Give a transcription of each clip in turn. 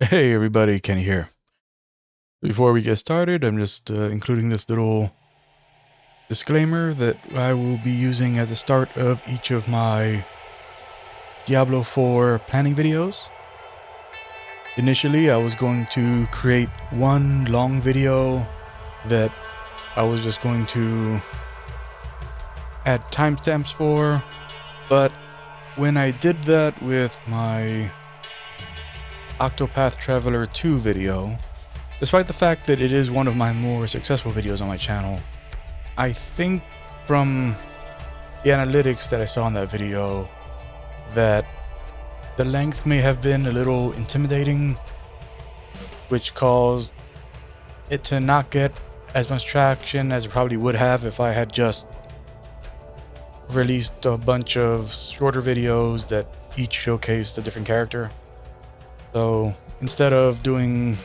Hey everybody, Kenny here. Before we get started, I'm just including this little disclaimer that I will be using at the start of each of my Diablo 4 planning videos. Initially, I was going to create one long video that I was just going to add timestamps for, but when I did that with my Octopath Traveler 2 video, despite the fact that it is one of my more successful videos on my channel, I think from the analytics that I saw in that video that the length may have been a little intimidating, which caused it to not get as much traction as it probably would have if I had just released a bunch of shorter videos that each showcased a different character. So instead of doing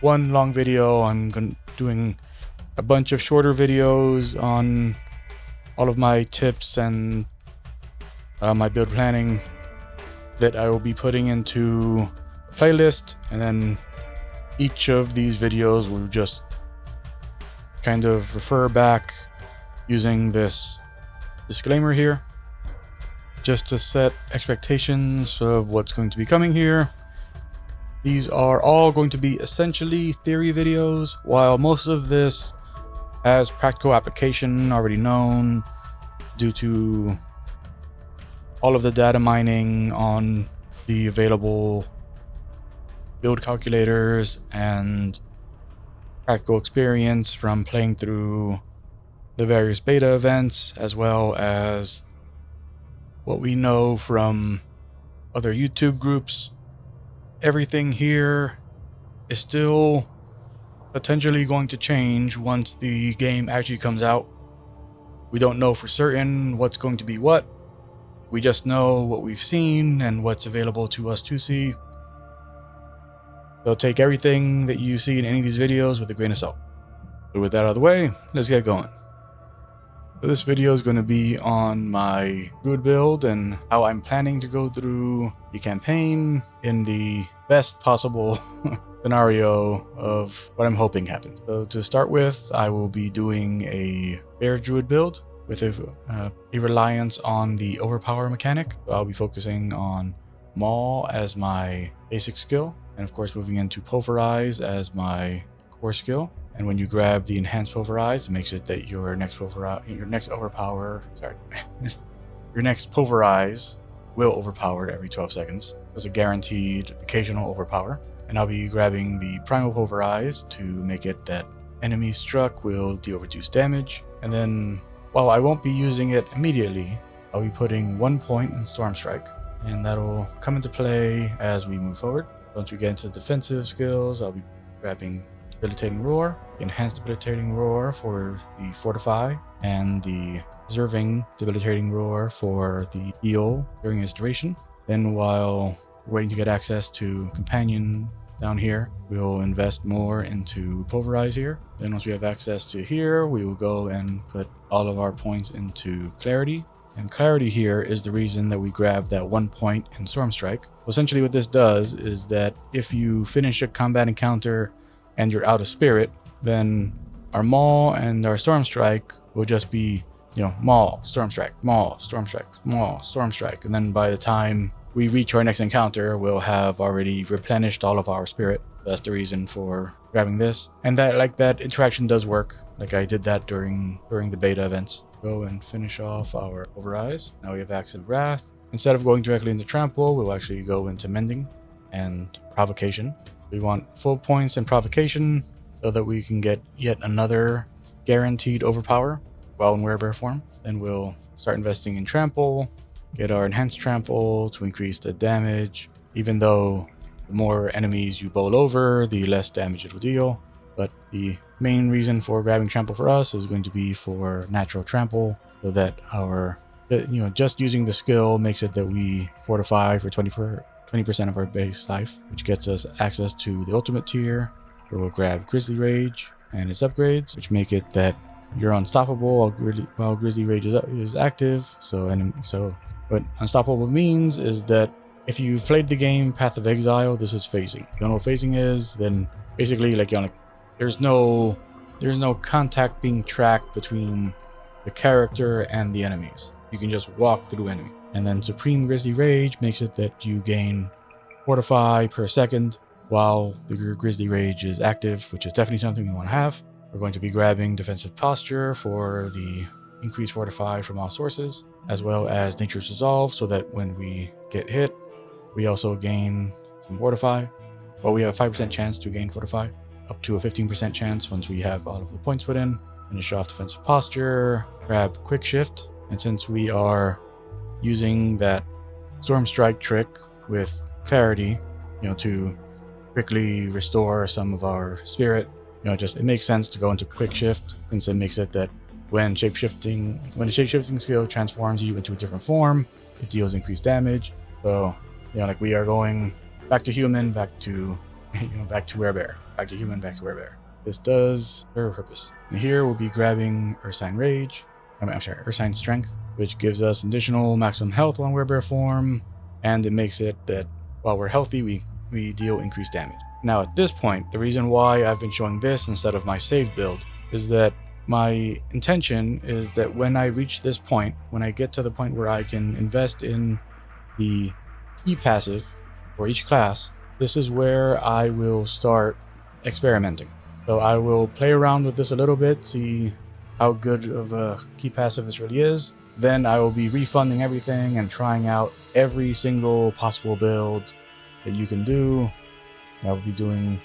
one long video, I'm doing a bunch of shorter videos on all of my tips and my build planning that I will be putting into a playlist, and then each of these videos will just kind of refer back using this disclaimer here, just to set expectations of what's going to be coming here. These are all going to be essentially theory videos, while most of this has practical application already known due to all of the data mining on the available build calculators and practical experience from playing through the various beta events, as well as what we know from other YouTube groups. Everything here is still potentially going to change once the game actually comes out. We don't know for certain what's going to be what. We just know what we've seen and what's available to us to see. So take everything that you see in any of these videos with a grain of salt. So with that out of the way, let's get going. So this video is going to be on my Druid build and how I'm planning to go through the campaign in the best possible scenario of what I'm hoping happens. So to start with, I will be doing a bear Druid build with a reliance on the overpower mechanic. So I'll be focusing on Maul as my basic skill, and of course moving into Pulverize as my core skill. And when you grab the enhanced Pulverize, it makes it that your next Pulverize will overpower every 12 seconds. There's a guaranteed occasional overpower. And I'll be grabbing the Primal Pulverize to make it that enemies struck will deal reduced damage. And then, while I won't be using it immediately, I'll be putting 1 point in Storm Strike, and that'll come into play as we move forward. Once we get into defensive skills, I'll be grabbing Debilitating Roar, Enhanced Debilitating Roar for the Fortify, and the Preserving Debilitating Roar for the heal during its duration. Then while we're waiting to get access to Companion down here, we'll invest more into Pulverize here. Then once we have access to here, we will go and put all of our points into Clarity. And Clarity here is the reason that we grab that 1 point in Storm Strike. Essentially what this does is that if you finish a combat encounter and you're out of spirit, then our Maul and our Storm Strike will just be, Maul, Storm Strike, Maul, Storm Strike, Maul, Storm Strike. And then by the time we reach our next encounter, we'll have already replenished all of our spirit. That's the reason for grabbing this. And that interaction does work. Like I did that during the beta events. Go and finish off our Pulverize. Now we have access to Wrath. Instead of going directly into Trample, we'll actually go into Mending and Provocation. We want full points in Provocation so that we can get yet another guaranteed overpower while in werebear form. Then we'll start investing in Trample, get our enhanced Trample to increase the damage, even though the more enemies you bowl over, the less damage it will deal. But the main reason for grabbing Trample for us is going to be for natural Trample, so that our, just using the skill makes it that we fortify for 20% of our base life, which gets us access to the ultimate tier, where we'll grab Grizzly Rage and its upgrades, which make it that you're unstoppable while Grizzly Rage is active. So what unstoppable means is that if you've played the game Path of Exile, this is phasing. If you don't know what phasing is, then basically like, you know, like there's no contact being tracked between the character and the enemies. You can just walk through enemy. And then Supreme Grizzly Rage makes it that you gain Fortify per second while the Grizzly Rage is active, which is definitely something we want to have. We're going to be grabbing Defensive Posture for the increased Fortify from all sources, as well as Nature's Resolve, so that when we get hit, we also gain some Fortify. Well, we have a 5% chance to gain Fortify, up to a 15% chance once we have all of the points put in. Finish off Defensive Posture, grab Quick Shift, and since we are using that Storm Strike trick with Clarity, you know, to quickly restore some of our spirit, you know, just it makes sense to go into Quick Shift, since it makes it that when the shapeshifting skill transforms you into a different form, it deals increased damage. So, you know, like we are going back to human, back to, you know, back to werebear, back to human, back to werebear. This does serve a purpose. And here we'll be grabbing Ursine Rage, Ursine Strength, which gives us additional maximum health on werebear form, and it makes it that while we're healthy, we deal increased damage. Now at this point, the reason why I've been showing this instead of my save build is that my intention is that when I reach this point, when I get to the point where I can invest in the key passive for each class, this is where I will start experimenting. So I will play around with this a little bit, see how good of a key passive this really is. Then I will be refunding everything and trying out every single possible build that you can do. I will be doing,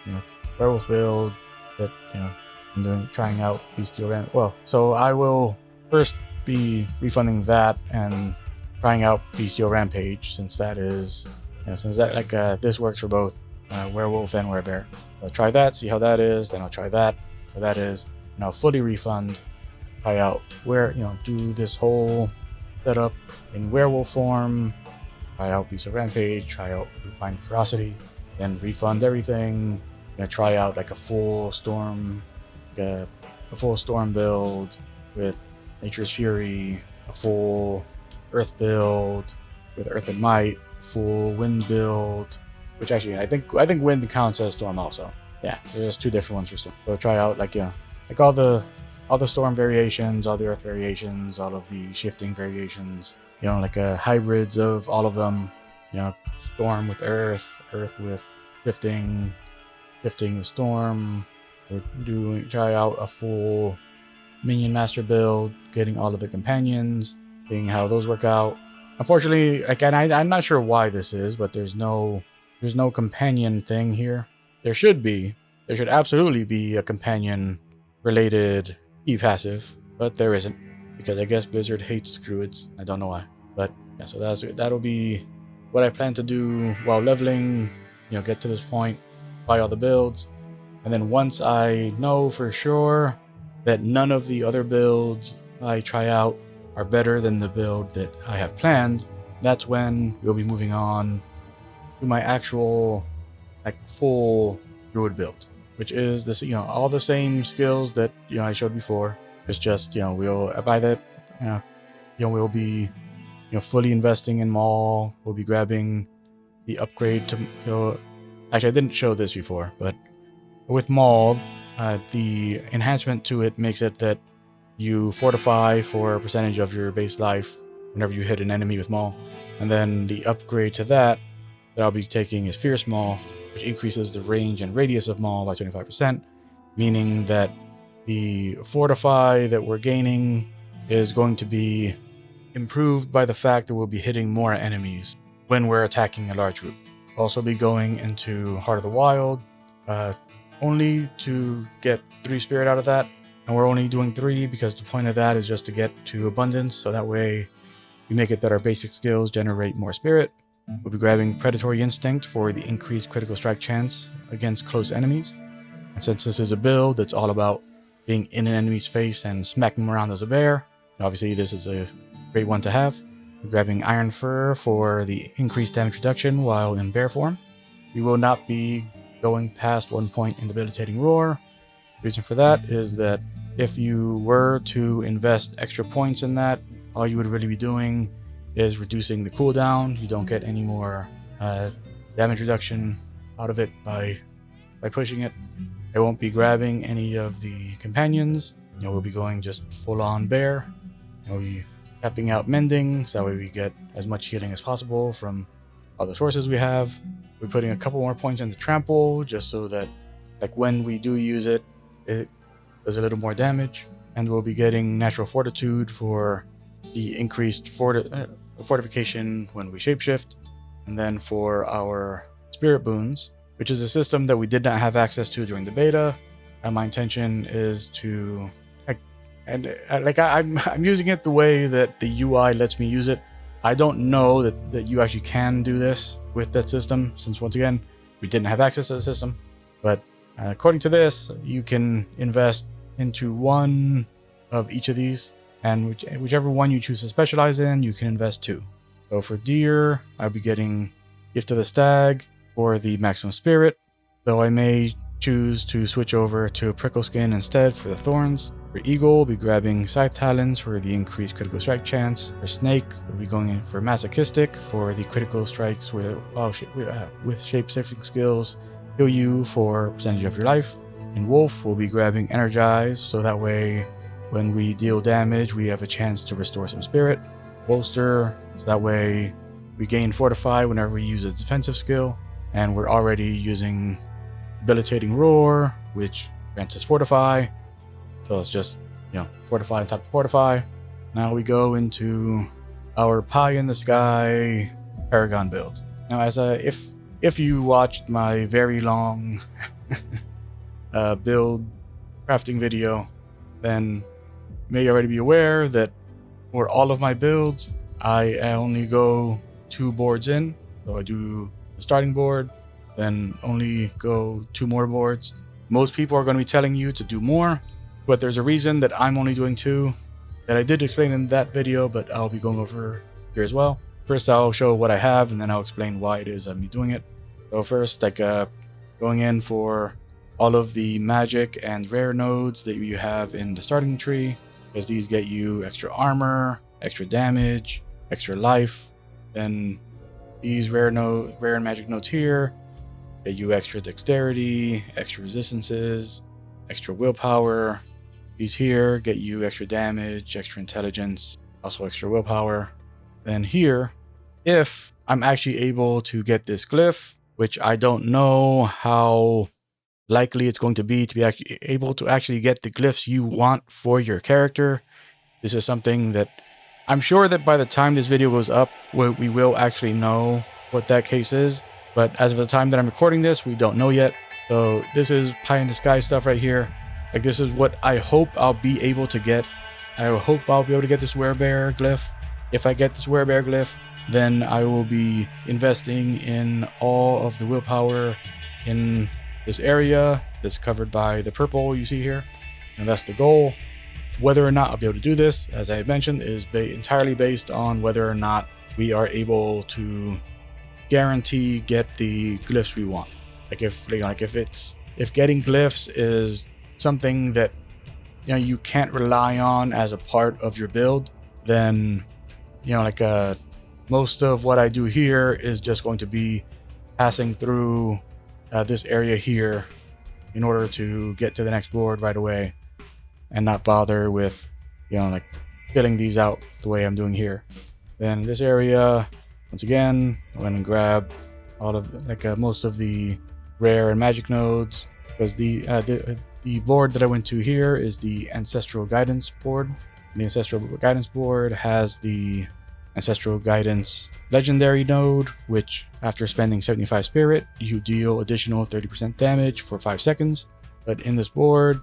you know, werewolf build that, you know, and trying out bestial ram. Well, so I will first be refunding that and trying out bestial rampage, since that is, you know, this works for both werewolf and werebear. I'll try that, see how that is. Then I'll try that, how that is, and I'll fully refund. Try out do this whole setup in werewolf form. Try out bestial rampage. Try out Repine Ferocity. Then refund everything. Try out like a full storm. A full storm build with Nature's Fury, a full earth build with Earth and Might, full wind build, which actually I think wind counts as storm also. Yeah, there's two different ones for storm. So try out like all the storm variations, all the earth variations, all of the shifting variations, hybrids of all of them, storm with earth with shifting with storm. Try out a full minion master build, getting all of the companions, seeing how those work out. Unfortunately, I'm not sure why this is, but there's no companion thing here. There should absolutely be a companion related key passive, but there isn't, because I guess Blizzard hates druids. I don't know why, but yeah, so that'll be what I plan to do while leveling. Get to this point, buy all the builds. And then once I know for sure that none of the other builds I try out are better than the build that I have planned, that's when we'll be moving on to my actual full druid build, which is this, all the same skills that I showed before. It's just we'll by that we'll be fully investing in Maul. We'll be grabbing the upgrade to actually I didn't show this before, but with Maul, the enhancement to it makes it that you fortify for a percentage of your base life whenever you hit an enemy with Maul. And then the upgrade to that I'll be taking is Fierce Maul, which increases the range and radius of Maul by 25%, meaning that the fortify that we're gaining is going to be improved by the fact that we'll be hitting more enemies when we're attacking a large group. We'll also be going into Heart of the Wild, only to get 3 spirit out of that, and we're only doing 3 because the point of that is just to get to abundance, so that way we make it that our basic skills generate more spirit. We'll be grabbing Predatory Instinct for the increased critical strike chance against close enemies, and since this is a build that's all about being in an enemy's face and smacking them around as a bear, obviously this is a great one to have. We're grabbing Iron Fur for the increased damage reduction while in bear form. We will not be going past 1 point in Debilitating Roar. The reason for that is that if you were to invest extra points in that, all you would really be doing is reducing the cooldown. You don't get any more damage reduction out of it by pushing it. I won't be grabbing any of the companions. We'll be going just full on bear. We'll be tapping out mending, so that way we get as much healing as possible from all the sources we have. We're putting a couple more points into trample, just so that like when we do use it, it does a little more damage. And we'll be getting natural fortitude for the increased fortification when we shapeshift. And then for our spirit boons, which is a system that we did not have access to during the beta. And my intention is to, I'm using it the way that the UI lets me use it. I don't know that you actually can do this with that system, since once again, we didn't have access to the system. But according to this, you can invest into one of each of these, and whichever one you choose to specialize in, you can invest two. So for deer, I'll be getting Gift of the Stag for the maximum spirit, though I may choose to switch over to Prickle Skin instead for the thorns. For eagle, we'll be grabbing Scythe Talons for the increased critical strike chance. For snake, we'll be going in for masochistic for the critical strikes with shape-shifting skills heal you for percentage of your life. In wolf, we'll be grabbing energize, so that way when we deal damage, we have a chance to restore some spirit. Bolster, so that way we gain fortify whenever we use a defensive skill. And we're already using debilitating roar, which grants us fortify. So it's just, fortify on top of fortify. Now we go into our pie in the sky Paragon build. Now, if you watched my very long build crafting video, then you may already be aware that for all of my builds, I only go 2 boards in. So I do the starting board, then only go 2 more boards. Most people are going to be telling you to do more, but there's a reason that I'm only doing 2 that I did explain in that video, but I'll be going over here as well. First, I'll show what I have, and then I'll explain why it is I'm doing it. So first, going in for all of the magic and rare nodes that you have in the starting tree, because these get you extra armor, extra damage, extra life. Then these rare and magic nodes here get you extra dexterity, extra resistances, extra willpower. These here get you extra damage, extra intelligence, also extra willpower. Then here, if I'm actually able to get this glyph, which I don't know how likely it's going to be actually able to actually get the glyphs you want for your character. This is something that I'm sure that by the time this video goes up, we will actually know what that case is. But as of the time that I'm recording this, we don't know yet. So this is pie in the sky stuff right here. Like, this is what I hope I'll be able to get. I hope I'll be able to get this werebear glyph. If I get this werebear glyph, then I will be investing in all of the willpower in this area that's covered by the purple you see here. And that's the goal. Whether or not I'll be able to do this, as I had mentioned, is entirely based on whether or not we are able to guarantee get the glyphs we want. If getting glyphs is something that you can't rely on as a part of your build, then most of what I do here is just going to be passing through this area here in order to get to the next board right away, and not bother with filling these out the way I'm doing here. Then this area, once again, I went and grab all of most of the rare and magic nodes, because the board that I went to here is the Ancestral Guidance board. The Ancestral Guidance board has the Ancestral Guidance Legendary node, which after spending 75 spirit, you deal additional 30% damage for 5 seconds. But in this board,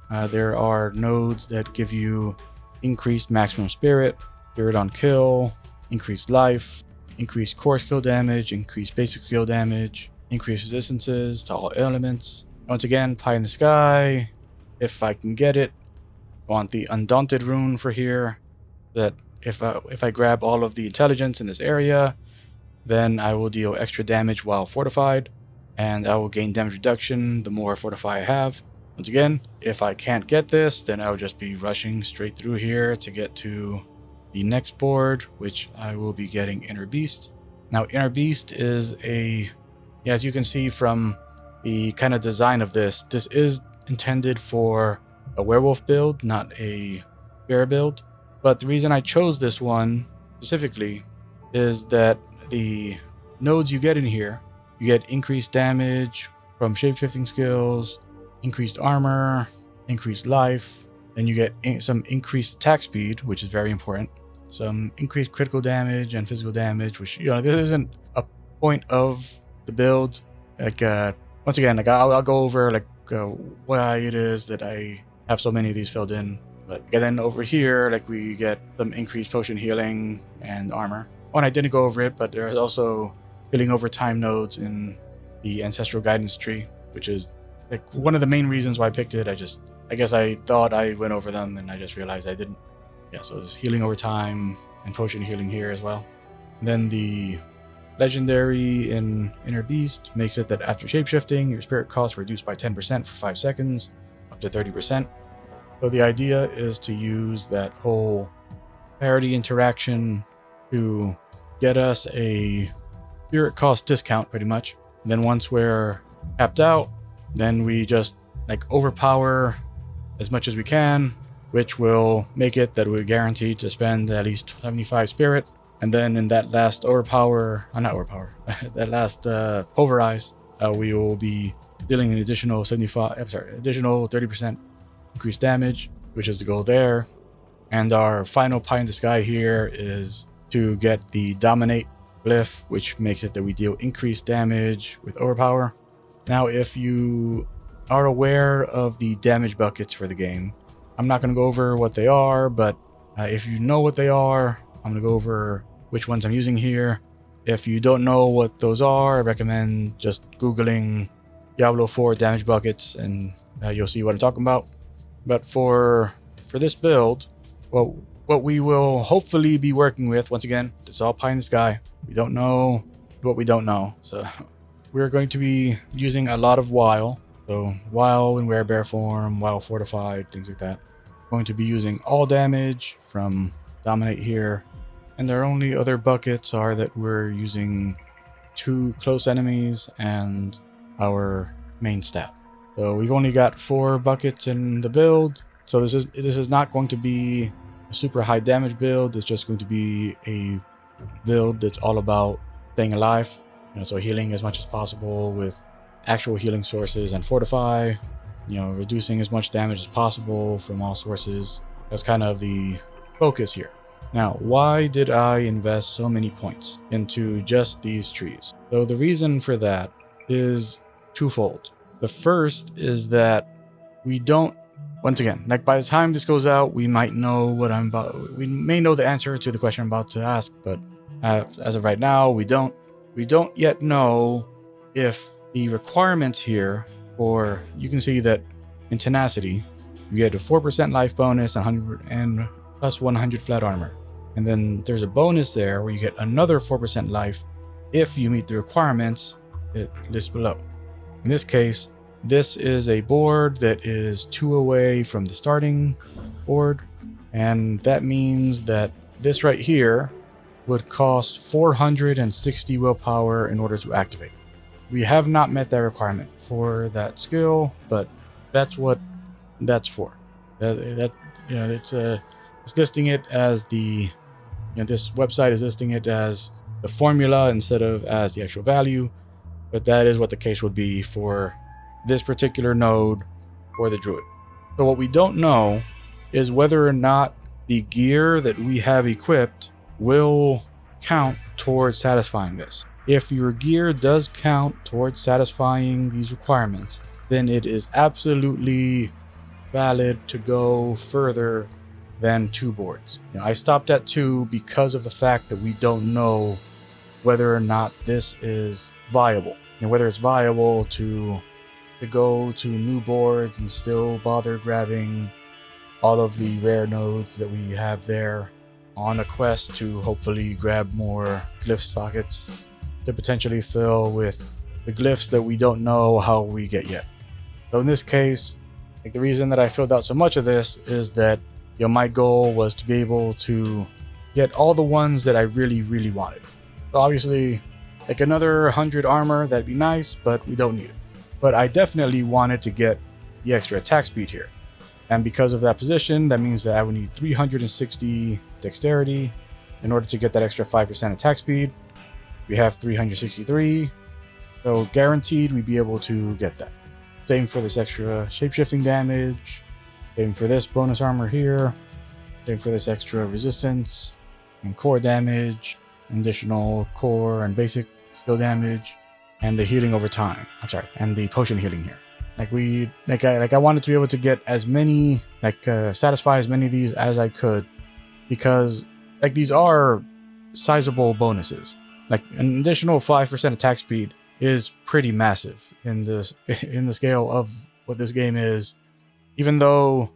there are nodes that give you increased maximum spirit on kill, increased life, increased core skill damage, increased basic skill damage, increased resistances to all elements. Once again, pie in the sky. If I can get it, I want the Undaunted rune for here, that if I grab all of the intelligence in this area, then I will deal extra damage while fortified, and I will gain damage reduction the more fortify I have. Once again, if I can't get this, then I'll just be rushing straight through here to get to the next board, which I will be getting Inner Beast. Now, Inner Beast is as you can see from the kind of design of this is intended for a werewolf build, not a bear build. But the reason I chose this one specifically is that the nodes you get in here, you get increased damage from shapeshifting skills, increased armor, increased life, then you get some increased attack speed, which is very important, some increased critical damage and physical damage, which, this isn't a point of the build. Like, once again, like I'll go over like why it is that I have so many of these filled in. But then over here, like, we get some increased potion healing and armor. Oh, and I didn't go over it, but there's also healing over time nodes in the ancestral guidance tree, which is like one of the main reasons why I picked it. I guess I thought I went over them and I just realized I didn't. Yeah, so there's healing over time and potion healing here as well. And then the legendary in Inner Beast makes it that after shapeshifting, your spirit cost reduced by 10% for 5 seconds, up to 30%. So the idea is to use that whole parity interaction to get us a spirit cost discount, pretty much. And then once we're capped out, then we just like overpower as much as we can, which will make it that we're guaranteed to spend at least 75 spirit. And then in that last that last pulverize, we will be dealing an additional 30% increased damage, which is the goal there. And our final pie in the sky here is to get the dominate glyph, which makes it that we deal increased damage with overpower. Now, if you are aware of the damage buckets for the game, I'm not going to go over what they are, but if you know what they are, I'm going to go over which ones I'm using here. If you don't know what those are, I recommend just Googling Diablo 4 damage buckets and you'll see what I'm talking about. But for this build, what we will hopefully be working with, once again, it's all pie in the sky. We don't know what we don't know. So we're going to be using a lot of Wile. So Wile in Werebear form, Wile fortified, things like that. Going to be using all damage from Dominate here. And their only other buckets are that we're using 2 close enemies and our main stat. So we've only got 4 buckets in the build. So this is not going to be a super high damage build. It's just going to be a build that's all about staying alive. So healing as much as possible with actual healing sources and fortify. Reducing as much damage as possible from all sources. That's kind of the focus here. Now, why did I invest so many points into just these trees? So the reason for that is twofold. The first is that we don't, once again, like by the time this goes out, we might know we may know the answer to the question I'm about to ask, but as of right now, we don't yet know if the requirements here for, you can see that in Tenacity, you get a 4% life bonus and plus 100 flat armor. And then there's a bonus there where you get another 4% life if you meet the requirements it lists below. In this case, this is a board that is 2 away from the starting board. And that means that this right here would cost 460 willpower in order to activate. We have not met that requirement for that skill, but that's what that's for. It's listing it as the, this website is listing it as the formula instead of as the actual value, but that is what the case would be for this particular node for the Druid. So what we don't know is whether or not the gear that we have equipped will count towards satisfying this. If your gear does count towards satisfying these requirements, then it is absolutely valid to go further than 2 boards. I stopped at 2 because of the fact that we don't know whether or not this is viable, and whether it's viable to go to new boards and still bother grabbing all of the rare nodes that we have there on a quest to hopefully grab more glyph sockets to potentially fill with the glyphs that we don't know how we get yet. So in this case, the reason that I filled out so much of this is that my goal was to be able to get all the ones that I really, really wanted. So obviously, like another 100 armor, that'd be nice, but we don't need it. But I definitely wanted to get the extra attack speed here. And because of that position, that means that I would need 360 dexterity in order to get that extra 5% attack speed. We have 363, so guaranteed we'd be able to get that. Same for this extra shapeshifting damage, same for this bonus armor here, same for this extra resistance and core damage, additional core and basic skill damage, and the healing over time. I'm sorry, and the potion healing here. I wanted to be able to get as many, satisfy as many of these as I could, because these are sizable bonuses. Like an additional 5% attack speed is pretty massive in the scale of what this game is. Even though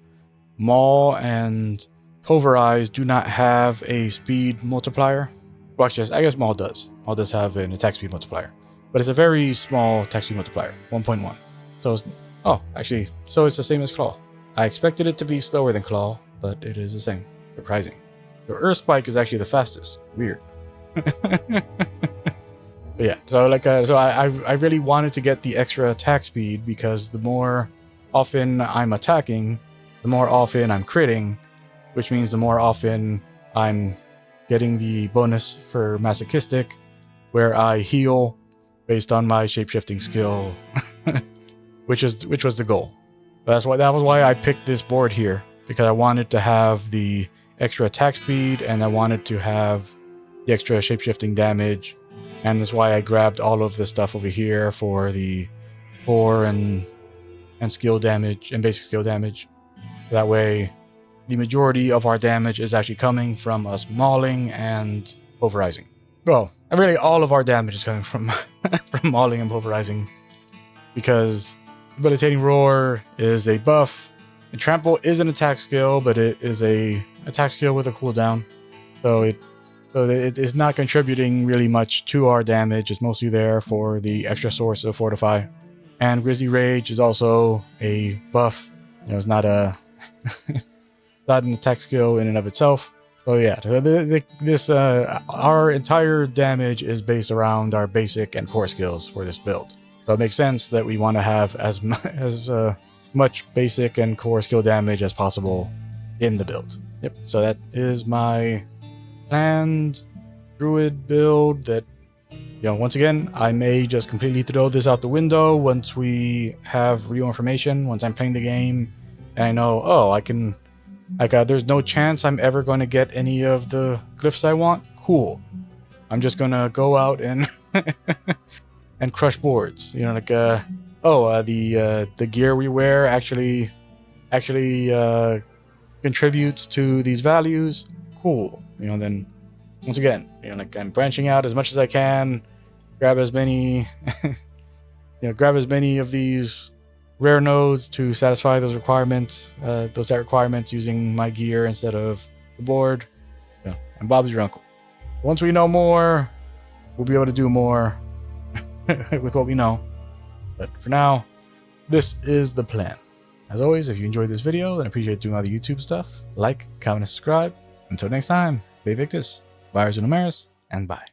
Maul and Pulverize do not have a speed multiplier. Well, actually, I guess Maul does. Maul does have an attack speed multiplier, but it's a very small attack speed multiplier, 1.1. So so it's the same as Claw. I expected it to be slower than Claw, but it is the same. Surprising. The Earth Spike is actually the fastest. Weird. But yeah, so I really wanted to get the extra attack speed, because the more often I'm attacking, the more often I'm critting, which means the more often I'm getting the bonus for Masochistic, where I heal based on my shapeshifting skill, which was the goal. That was why I picked this board here, because I wanted to have the extra attack speed and I wanted to have the extra shapeshifting damage, and that's why I grabbed all of the stuff over here for the core and skill damage and basic skill damage. That way, the majority of our damage is actually coming from us mauling and pulverizing. Well, really all of our damage is coming from from mauling and pulverizing, because Debilitating Roar is a buff, and Trample is an attack skill, but it is a attack skill with a cooldown, so it is not contributing really much to our damage. It's mostly there for the extra source of Fortify. And Grizzly Rage is also a buff. It's not not an attack skill in and of itself. So yeah, our entire damage is based around our basic and core skills for this build. So it makes sense that we want to have as much basic and core skill damage as possible in the build. Yep. So that is my planned Druid build that, once again, I may just completely throw this out the window once we have real information, once I'm playing the game and I know, there's no chance I'm ever going to get any of the glyphs I want. Cool. I'm just going to go out and and crush boards. The gear we wear actually contributes to these values. Cool. Then once again, I'm branching out as much as I can, grab as many of these rare nodes to satisfy those requirements, using my gear instead of the board. And Bob's your uncle. Once we know more, we'll be able to do more with what we know. But for now, this is the plan. As always, if you enjoyed this video, then I appreciate doing all the YouTube stuff. Like, comment, and subscribe. Until next time, Be Victus, Virus and Numeris, and bye.